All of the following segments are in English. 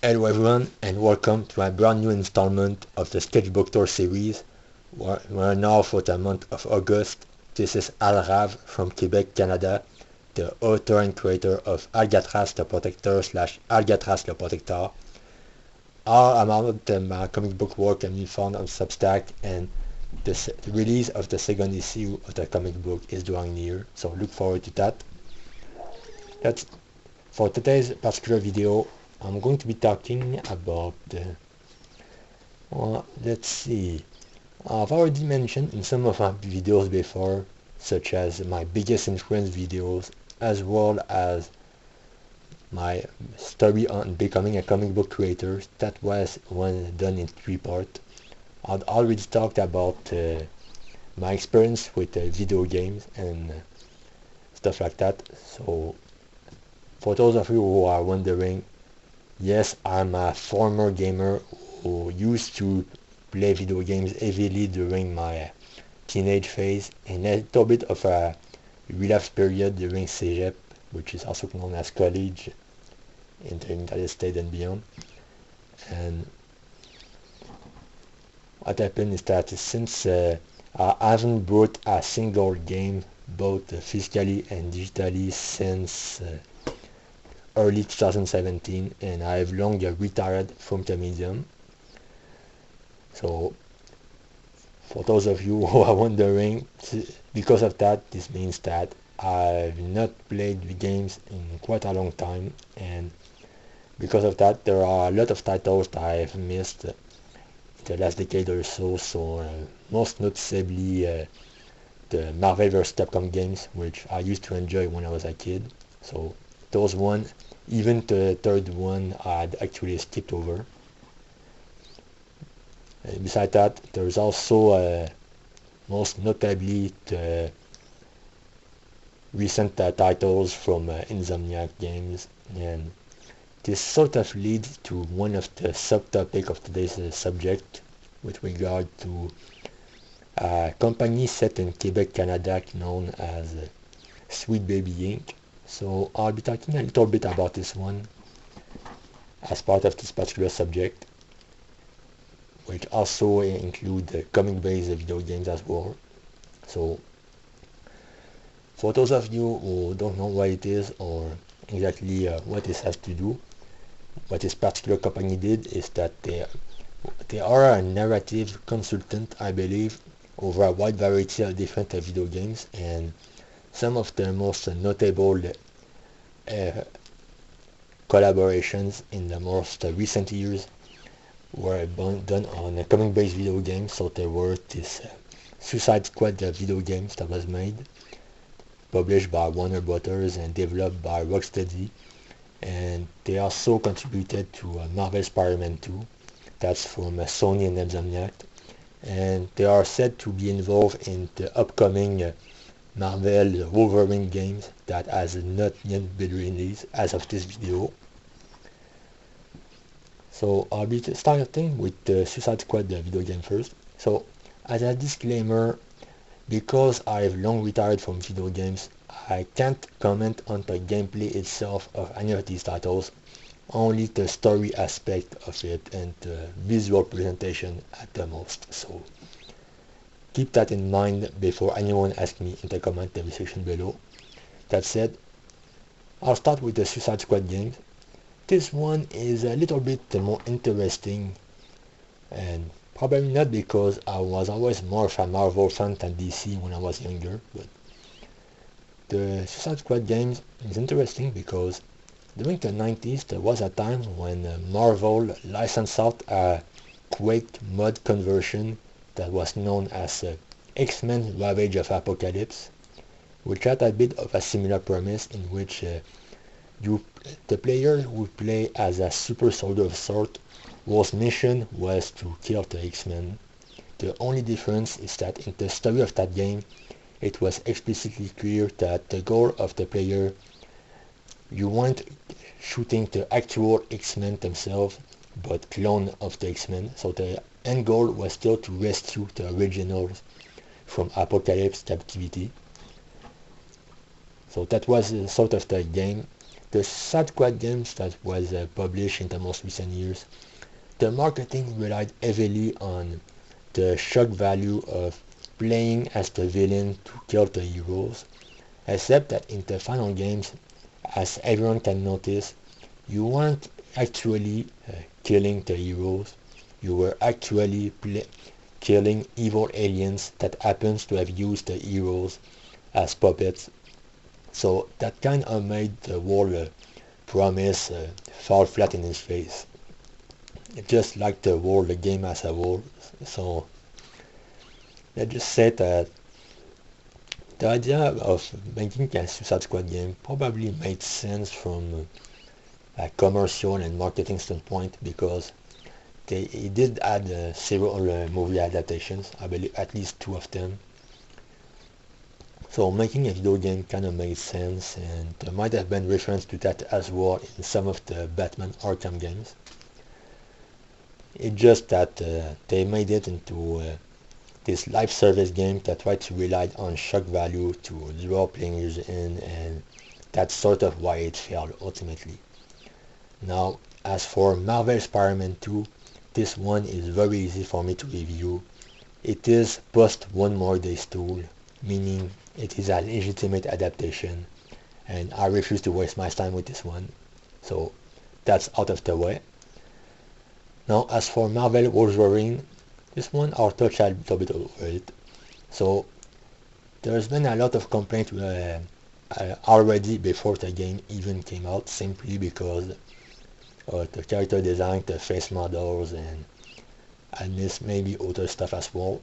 Hello everyone, and welcome to a brand new installment of the Sketchbook Tour series. We're now for the month of August. This is Alrav from Quebec, Canada, the author and creator of Alcatraz the Protector / Alcatraz le Protector. All amount of my comic book work can be found on Substack, and the release of the second issue of the comic book is drawing near, so look forward to that. For today's particular video, I'm going to be talking about let's see. I've already mentioned in some of my videos before, such as my biggest influence videos, as well as my story on becoming a comic book creator. That was one done in 3 parts. I'd already talked about my experience with video games and stuff like that. So for those of you who are wondering, yes, I'm a former gamer who used to play video games heavily during my teenage phase, and a little bit of a relapse period during cégep, which is also known as college in the United States and beyond. And what happened is that since I haven't bought a single game, both physically and digitally, since early 2017, and I've long retired from the medium. So for those of you who are wondering, because of that, this means that I've not played games in quite a long time, and because of that there are a lot of titles that I've missed in the last decade or so. Most noticeably the Marvel vs. Capcom games, which I used to enjoy when I was a kid. So those one, even the third one, I'd actually skipped over. And besides that, there's also most notably the recent titles from Insomniac Games, and this sort of leads to one of the subtopics of today's subject with regard to a company set in Quebec, Canada, known as Sweet Baby Inc. So I'll be talking a little bit about this one as part of this particular subject, which also include comic-based video games as well. So for those of you who don't know what it is or exactly what this has to do, what this particular company did is that they are a narrative consultant, I believe, over a wide variety of different video games, and some of the most notable collaborations in the most recent years were done on comic-based video games. So there were this Suicide Squad video games that was made, published by Warner Brothers and developed by Rocksteady, and they also contributed to Marvel Spider-Man 2, that's from Sony and Insomniac, and they are said to be involved in the upcoming Marvel Wolverine games that has not yet been released as of this video. So I'll be starting with the Suicide Squad video game first. So as a disclaimer, because I've long retired from video games, I can't comment on the gameplay itself of any of these titles, only the story aspect of it and the visual presentation at the most. So keep that in mind before anyone asks me in the comment section below. That said, I'll start with the Suicide Squad games. This one is a little bit more interesting, and probably not because I was always more of a Marvel fan than DC when I was younger, but the Suicide Squad games is interesting because during the 90s there was a time when Marvel licensed out a Quake mod conversion that was known as X-Men Ravage of Apocalypse, which had a bit of a similar premise in which the player would play as a super soldier of sort, whose mission was to kill the X-Men. The only difference is that in the story of that game, it was explicitly clear that the goal of the player, you weren't shooting the actual X-Men themselves, but clone of the X-Men. So the end goal was still to rescue the originals from Apocalypse captivity. So that was sort of the game. the Suicide Squad games that was published in the most recent years, the marketing relied heavily on the shock value of playing as the villain to kill the heroes, except that in the final games, as everyone can notice, you weren't actually killing the heroes, you were actually killing evil aliens that happens to have used the heroes as puppets. So that kind of made the whole promise fall flat in his face. Just like the game as a whole. So let's just say that the idea of making a Suicide Squad game probably made sense from a commercial and marketing standpoint because he did add several movie adaptations, I believe at least 2 of them. So making a video game kind of made sense, and there might have been reference to that as well in some of the Batman Arkham games. It's just that they made it into this live service game that tried to rely on shock value to draw players in, and that's sort of why it failed ultimately. Now, as for Marvel Spider-Man 2, this one is very easy for me to review. It is post One More Day's tool, meaning it is a legitimate adaptation, and I refuse to waste my time with this one. So that's out of the way. Now, as for Marvel Wolverine, this one I'll touch a little bit over it. So there's been a lot of complaints already before the game even came out, simply because the character design, the face models, and this maybe other stuff as well.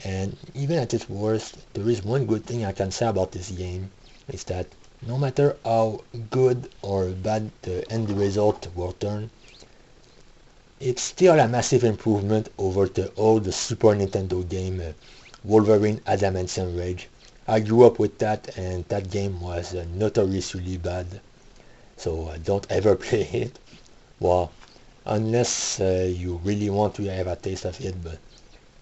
And even at its worst, there is one good thing I can say about this game, is that no matter how good or bad the end result will turn, it's still a massive improvement over the old Super Nintendo game Wolverine Adamantium Rage. I grew up with that, and that game was notoriously bad, so don't ever play it. Well, unless you really want to have a taste of it, but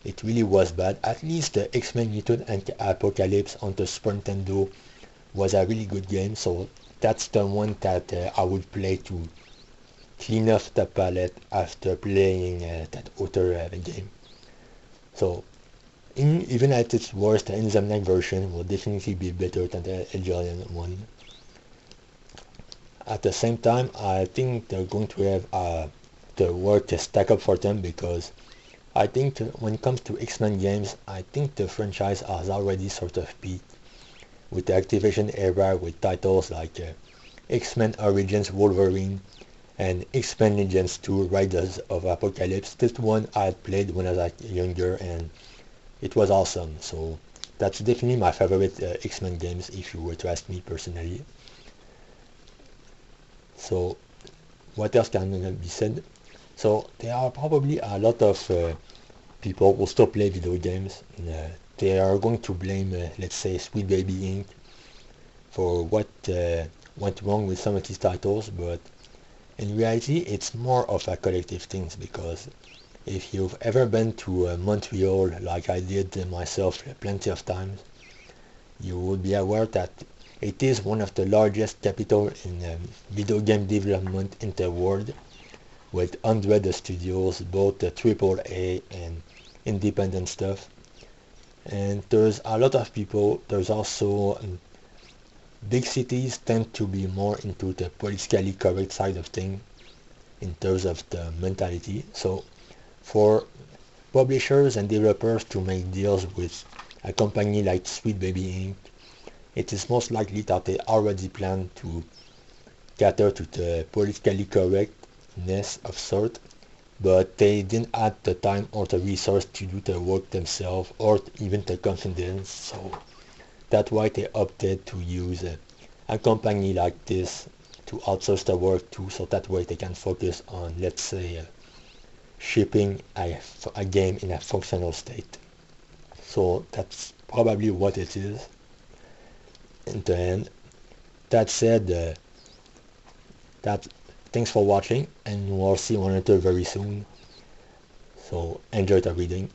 it really was bad. At least the X-Men Mutant and Apocalypse on the Super Nintendo was a really good game, so that's the one that I would play to clean off the palette after playing that other game. So even at its worst, the Insomniac version will definitely be better than the Algerian one. At the same time, I think they're going to have the work to stack up for them, because I think when it comes to X-Men games, I think the franchise has already sort of peaked with the Activision era, with titles like X-Men Origins Wolverine and X-Men Legends 2 Riders of Apocalypse. This one I had played when I was younger, and it was awesome. So that's definitely my favorite X-Men games, if you were to ask me personally. So what else can be said? So there are probably a lot of people who still play video games. They are going to blame, let's say, Sweet Baby Inc. for what went wrong with some of these titles, but in reality it's more of a collective thing, because if you've ever been to Montreal, like I did myself plenty of times, you would be aware that it is one of the largest capital in video game development in the world, with hundreds of studios, both AAA and independent stuff. And there's a lot of people. There's also big cities tend to be more into the politically correct side of things in terms of the mentality. So for publishers and developers to make deals with a company like Sweet Baby Inc., it is most likely that they already plan to cater to the politically correctness of sort, but they didn't have the time or the resource to do the work themselves, or even the confidence. So that's why they opted to use a company like this to outsource the work to, so that way they can focus on, let's say, shipping a game in a functional state. So that's probably what it is in the end. That said, thanks for watching, and we'll see one another very soon. So enjoy the reading.